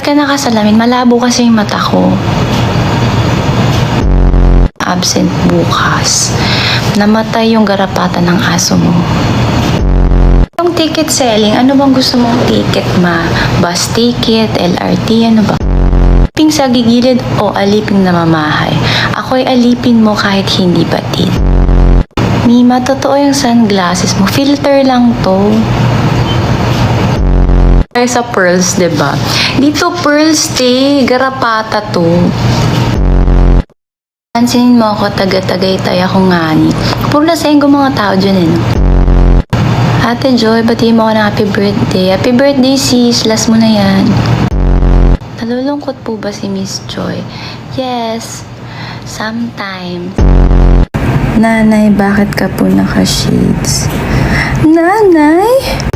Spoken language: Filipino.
Ba't ka nakasalamin? Malabo kasi yung mata ko. Absent bukas. Namatay yung garapatan ng aso mo. Yung ticket selling, ano bang gusto mong ticket, ma? Bus ticket, LRT, ano ba? Aliping sa gigilid o aliping namamahay? Ako'y alipin mo kahit hindi batid. Mima, totoo yung sunglasses mo. Filter lang to. Ay, sa pearls, diba? Dito pearls, garapata to. Pansinin mo ako, taga-tagaytay ako ngani. Puro lasenggo mga tao dyan, no? Ate Joy, batiin mo ako ng happy birthday. Happy birthday, sis. Last mo na yan. Nalulungkot po ba si Miss Joy? Yes, sometimes. Nanay, bakit ka po naka-shades? Nanay?